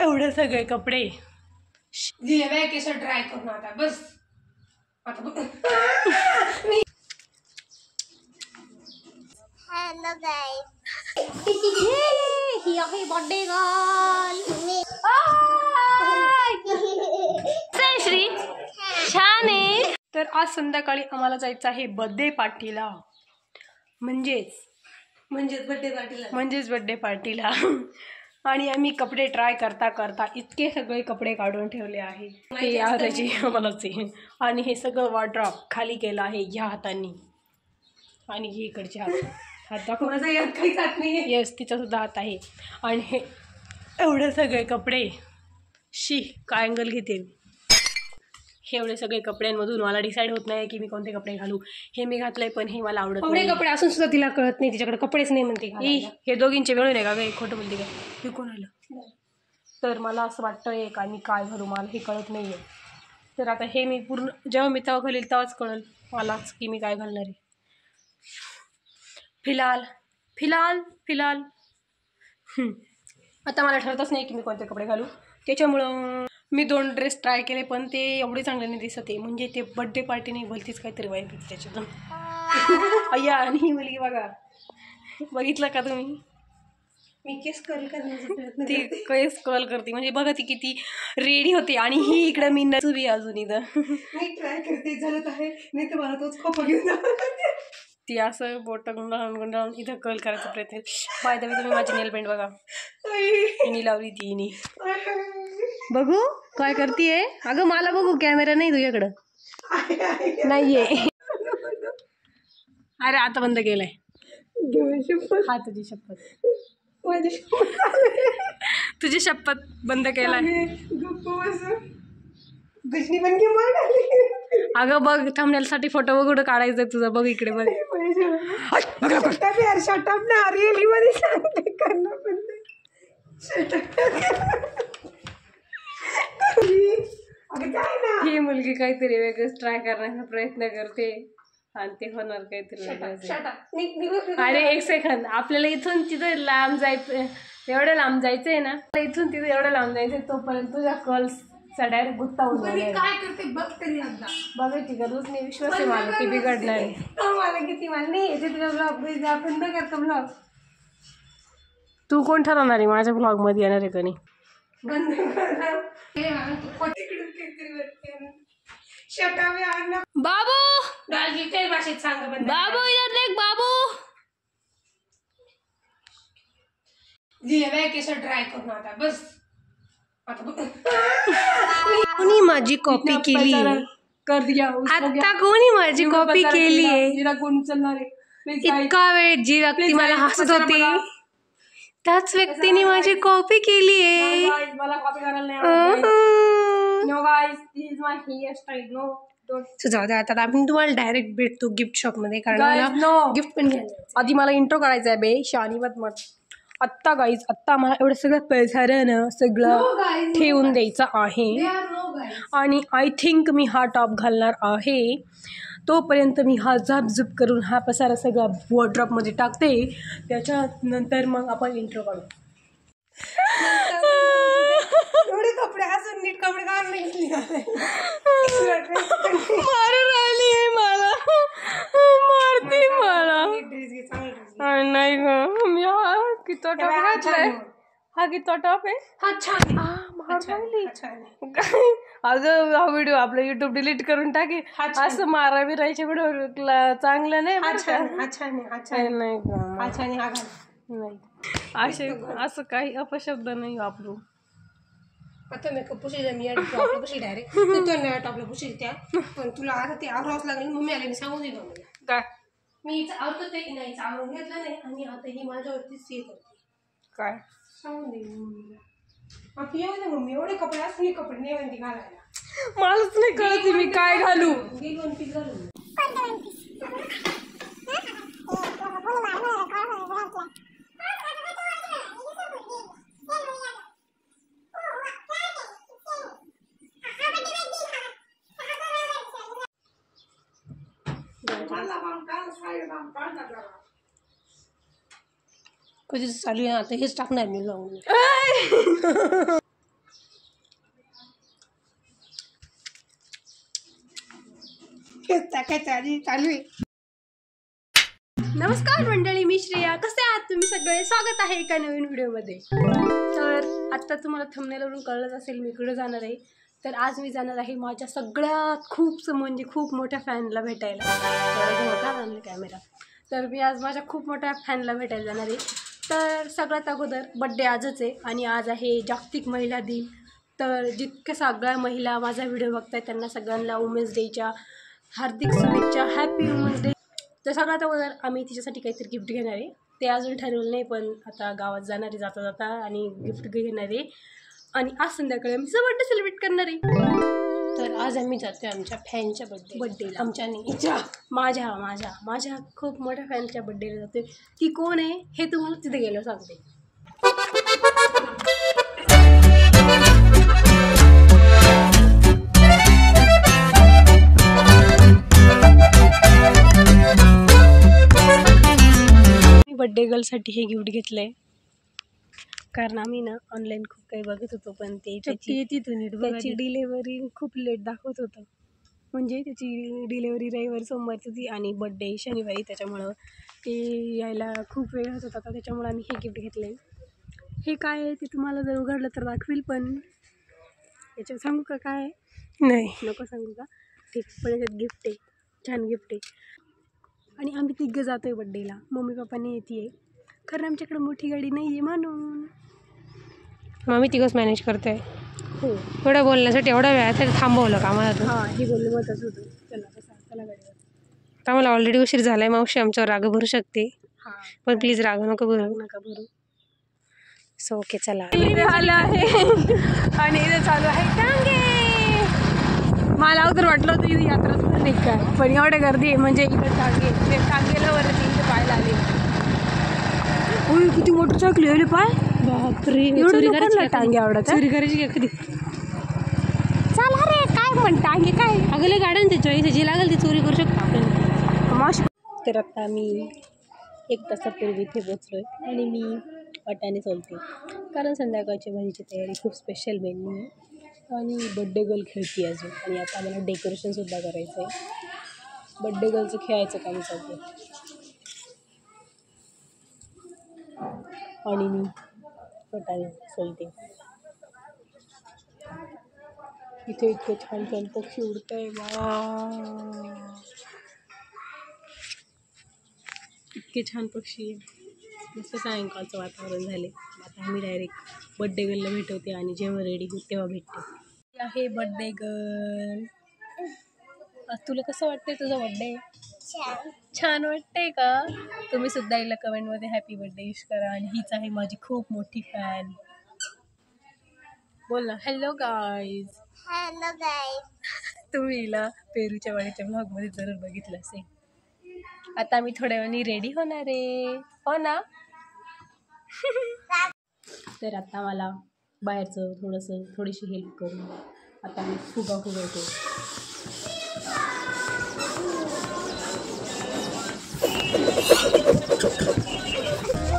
एवढे सगळे कपडे केसर ड्राय करून आता बस आता हेलो गाइस ही आहे बर्थडे गर्ल श्री छान आहे। तर आज संध्याकाळी आम्हाला जायचं आहे बर्थडे पार्टीला म्हणजेच बर्थडे पार्टीला आणि आम्ही कपडे ट्राय करता करता इतके सगळे कपडे काढून ठेवले आहे हे याची मलाच आहे आणि हे सगळं वॉर्डरोब खाली केलं आहे ह्या हाताने आणि हे इकडच्या हात दाखव माझा यात काहीच हात नाही येस तिचा सुद्धा हात आहे आणि हे एवढे सगळे कपडे शी काय अँगल घेते हे एवढे सगळे कपड्यांमधून मला डिसाईड होत नाही की मी कोणते कपडे घालू। हे मी घातलंय पण हे मला आवडत नाही। कपडे असून सुद्धा तिला कळत नाही तिच्याकडे कपडेच नाही म्हणते हे दोघींचे मिळून आहे का काही खोटं बोलते का हे कोण आलं। तर मला असं वाटतं एक आणि काय घालू मला हे कळत नाही आहे। तर आता हे मी पूर्ण जेव्हा मी तेव्हा घालील तेव्हाच कळेल मलाच की मी काय घालणार आहे। फिलहाल आता मला ठरतच नाही की मी कोणते कपडे घालू। त्याच्यामुळं मी 2 ड्रेस ट्राय केले पण ते एवढे चांगले नाही दिसत आहे म्हणजे ते बर्थडे पार्टी नाही भलतीच काहीतरी वाईट होती त्याच्यातून अय्या आणि ही मुलगी बघा बघितलं का तुम्ही मी केस कर्ल करण्याचा प्रयत्न ती केस कर्ल करते म्हणजे बघा ती किती रेडी होती आणि ही इकडं मी नचुबी अजून इथं मी ट्राय करते झालं आहे नाही तर मला तोच खोपा घेऊन जाणार ती असं बोटं गुंडाळून इथं कर्ल करायचा प्रयत्न बाय द वे तुम्ही माझी नेल पेंट बघा हिनी लावली ती हिनी बघू काय करतीये अगं मला बघू कॅमेरा नाही तुझ्याकडं नाहीये अरे आता बंद केलाय हा तुझी शपथ तुझी शपथ बंद केलाय गजनी बन के मार अगं बघ थांबण्यासाठी फोटो वगैरे काढायचंय तुझा बघ इकडे बघ शटअप ना रिअली मध्ये सांगते करणं पण ही मुलगी काहीतरी वेगळंच ट्राय करण्याचा प्रयत्न करते आणि ते होणार काहीतरी वेगळं। अरे एक सेकंद आपल्याला इथून तिथं लांब जायचं एवढं लांब जायचंय ना इथून तिथं एवढं लांब जायचंय तोपर्यंत तुझ्या कर्ल्सचा डायरेक्ट गुत्ता होऊन काय करते बघ तरी बघायची गरज नाही विश्वास आहे मला ती बिघडणार आहे मला किती मला नाही येते तुला ब्लॉग आपण बघ करतो ब्लॉग तू कोण ठरवणार आहे माझ्या ब्लॉग मध्ये येणार आहे का नाही बंद करणार बाबू काही भाषेत सांग बाबू इधर देख बाबू केसर ड्राय करून आता बस आता कोणी माझी कॉपी केली कर दिया आता कोणी माझी कॉपी केली आहे कोण उचलणार आहे इतका वेळ जी व्यक्ती मला हसत होती त्याच व्यक्तीने माझी कॉपी केली आहे मला कॉपी करायला नाही no guys this is my hair style no जाऊ दे आता आपण तुम्हाला डायरेक्ट भेटतो गिफ्ट शॉप मध्ये कारण गिफ्ट पण घ्यायचं आधी मला इंट्रो करायचा आहे बे शानी मत आत्ता गाईज आत्ता मला एवढं सगळं पैसाऱ्यानं सगळं ठेवून द्यायचं आहे आणि आय थिंक मी हा टॉप घालणार आहे तोपर्यंत मी हा झापझुप करून हा पसारा सगळा वॉर्डरोबमध्ये टाकते त्याच्यानंतर मग आपण इंट्रो काढू एवढे कपडे असून नीट कपडे काढून नाही मारून राहिली आहे मला मारते मला नाही ग मी हा किती टॉप घातलाय हा किती टॉप आहे हा छान अगं हा व्हिडिओ आपला युट्यूब डिलीट करून टाके असं मारा बिरायच्या व्हिडिओ चांगलं नाही नाही असे असं काही अपशब्द नाही वापरू आता मेकअप पुशील मी टॉपला पुशील डायरेक्ट तो टॉपला पुशील त्या पण तुला आता ते आवरावंच लागेल मम्मी आले मी सांगून दिलं मला काय मी आवडत ते की नाही आवरून घेतलं नाही आणि आता ही माझ्यावरतीच हे करते काय सांगून दे मम्मीला आपली येऊ दे मम्मी एवढे कपडे असून हे कपडे नाही म्हणते घालायला मलाच नाही कळत मी काय घालू गेली 1 पीस घालून कधी चालू आहे आता हेच टाकणार मी लावून टाकायचं आधी चालू आहे. नमस्कार मंडळी, मी श्रेया. कसे आहात तुम्ही सगळे? स्वागत आहे एका नवीन व्हिडिओमध्ये. तर आत्ता तुम्हाला थंबनेलवरून कळलंच असेल मी कुठे जाणार आहे. तर आज मी जाणार आहे माझ्या सगळ्यात खूप मोठ्या फॅनला भेटायला. मोठा आणला कॅमेरा. तर मी आज माझ्या खूप मोठ्या फॅनला भेटायला जाणार आहे. तर सगळ्यात अगोदर बड्डे आजच आहे आणि आज आहे जागतिक महिला दिन. तर जितक्या सगळ्या महिला माझा व्हिडिओ बघताय त्यांना सगळ्यांना वुमेन्स डेच्या हार्दिक शुभेच्छा. हॅपी वुमेन्स डे. तर सगळ्यात अगोदर आम्ही तिच्यासाठी काहीतरी गिफ्ट घेणार आहे. ते अजून ठरवलं नाही, पण आता गावात जाणार आहे जाता जाता आणि गिफ्ट घेणार आहे. आणि आज संध्याकाळी आम्ही बड्डे सेलिब्रेट करणार आहे. तर आज आम्ही जातोय आमच्या फॅनच्या बड्डेला. आमच्या नाही, माझ्या खूप मोठ्या फॅनच्या बड्डेला जातोय. ती कोण आहे हे तुम्हाला तिथे गेल्यावर सांगते. बड्डे गर्लसाठी हे गिफ्ट घेतलं आहे, कारण आम्ही ना ऑनलाईन खूप काही बघत होतो, पण त्याची डिलेवरी खूप लेट दाखवत होतं. म्हणजे त्याची डिलेवरी रविवारी सोमवारची होती आणि बड्डे शनिवारी, त्याच्यामुळं ते यायला खूप वेळ होत होता. त्याच्यामुळं आम्ही हे गिफ्ट घेतलं आहे. हे काय आहे ते तुम्हाला जर उघडलं तर दाखवील, पण याच्यावर सांगू का काय आहे? नाही, नको सांगू का? ठीक, पण याच्यात गिफ्ट आहे, छान गिफ्ट आहे. आणि आम्ही तिघं जातो आहे बड्डेला. मम्मी पप्पाने येते आहे, कारण आमच्याकडे मोठी गाडी नाही आहे म्हणून. आम्ही तिघंच मॅनेज करतोय. हो, एवढं बोलण्यासाठी एवढा वेळासाठी थांबवलं का आम्हाला? हां, हे बोलणं महत्त्वाचं होतं. चला गाडीवर. आता मला ऑलरेडी उशीर झालाय. मावशी आमच्यावर राग भरू शकते, हां, पण प्लीज राग नको भरू. नका भरू. सो ओके, चला. इथे आलं आहे आणि इथे चालू आहे टांगे. मला अगोदर वाटलं होतं इथे यात्राच नाही काय, पण एवढ्या गर्दी आहे म्हणजे इकडे टांगेला वरती इथे पाहायला आले. उई, किती मोटर चाकली आले पाय. बापरे, चोरी करायची टांगे आवडत. चोरी करायची का कधी? चला रे, काय म्हण टांगे काय अगले गाड्या ते चॉईस जी लागेल ती चोरी करू शकतो आपण. माश. तर आता मी 1 तासापूर्वी इथे पोचलोय आणि मी वाटाणे सोलते, कारण संध्याकाळची भाजीची तयारी खूप स्पेशल मेन्यू आहे आणि बड्डे गर्ल खेळते अजून. आणि आता मला डेकोरेशनसुद्धा करायचं आहे. बड्डे गर्लचं खेळायचं काम चालतं आणि मी वाटाणे सोलते. इथे इतकं छान छान पक्षी उडत आहे. इतके छान पक्षी. मस्त सायंकाळचं वातावरण झाले. आता आम्ही डायरेक्ट बड्डे गर्लला भेटवते आणि जेव्हा रेडी होते तेव्हा भेटते. आहे बड्डे गर्ल. तुला कसं वाटतंय तुझा बड्डे? छान वाटतंय का? तुम्ही सुद्धा हिला कमेंटमध्ये हॅपी बड्डे विश करा. आणि हीच आहे माझी खूप मोठी फॅन. बोल ना, हॅलो गाईज. Hello guys. तुम्ही हिला पेरूच्या वाडीच्या ब्लॉगमध्ये जरूर बघितलं असेल. आता मी थोड्या वेळाने रेडी होणार आहे, हो ना? तर आता मला बाहेरचं थोडीशी हेल्प करून आता मी फुगवते.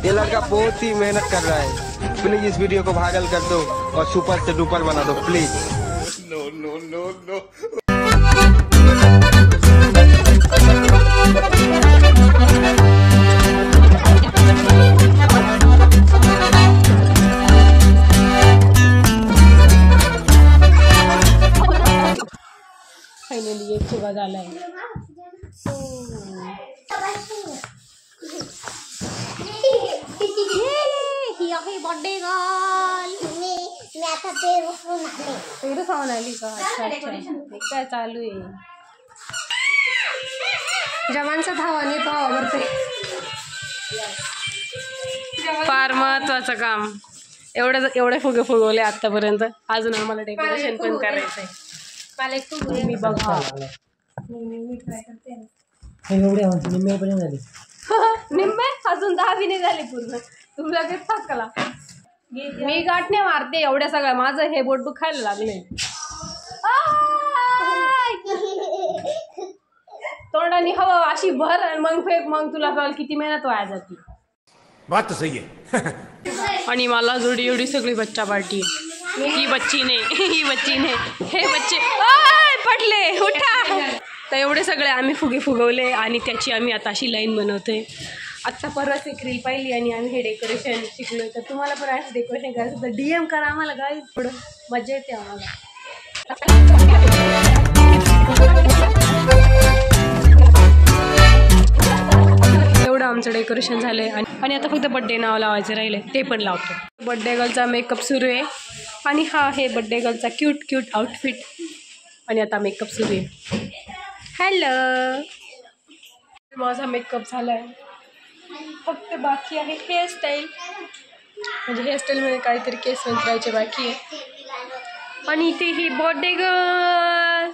ये लड़का बहुत ही मेहनत कर रहा है. प्लीज इस वीडियो को वायरल कर दो और सुपर से डुपर बना दो please. No no no no. Finally एक फुगा झाला आहे. ही आहे बड्डे गर्ल. मी आता पेरू खाऊन आले. पेरू खाऊन आली का? अच्छा अच्छा. काय चालू आहे? जवानचा धावाने तो आवडते. फार महत्वाचं काम. एवढे फुगे फुगवले आतापर्यंत. अजून आम्हाला डेकोरेशन पण करायचं आहे. मला एक फुगे मी बघा मी ट्राय करते. एवढे निम्म्यापर्यंत झाली. निम्मे अजून 10 नाही झाले पूर्ण. तुला लगेच टाकला. मी गाठणे मारते एवढ्या सगळ्या. माझं हे बोट दुखायला लागले. तोंडाने हवा अशी भर आणि मग फेक. मग तुला कळलं किती मेहनत वाया जाते. बात तो सही है. आणि मला जोडी एवढी सगळी बच्चा पार्टी. ही बच्ची ने हे बच्चे पडले. उठा. तर एवढे सगळे आम्ही फुगे फुगवले आणि त्याची आम्ही आता अशी लाईन बनवतोय. आत्ता परत एक रील पाहिली आणि आम्ही हे डेकोरेशन शिकलो. तर तुम्हाला पण असं डेकोरेशन करायचं तर DM करा आम्हाला गाईज. थोडं मजा येते आम्हाला. एवढं आमचं डेकोरेशन झालंय आणि आता फक्त बड्डे नाव लावायचं राहिले ते पण लावतो. बड्डे गर्लचा मेकअप सुरू आहे आणि हा आहे बड्डे गर्लचा क्यूट आउटफिट आणि आता मेकअप सुरू आहे. हॅलो, माझा मेकअप झालाय. फक्त बाकी आहे हेअरस्टाईल. म्हणजे हेअरस्टाईलमध्ये काहीतरी केस विंचरायचे बाकी आहे. आणि इथे ही बर्थडे गर्ल.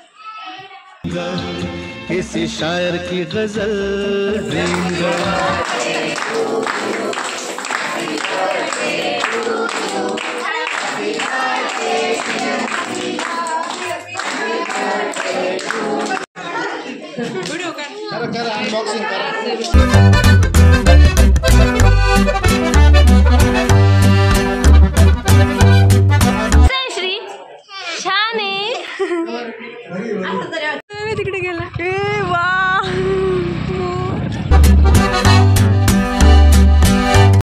किसी शायर की गजल ड्रीम करा अनबॉक्सिंग करा. तिकडे गेला. ए वा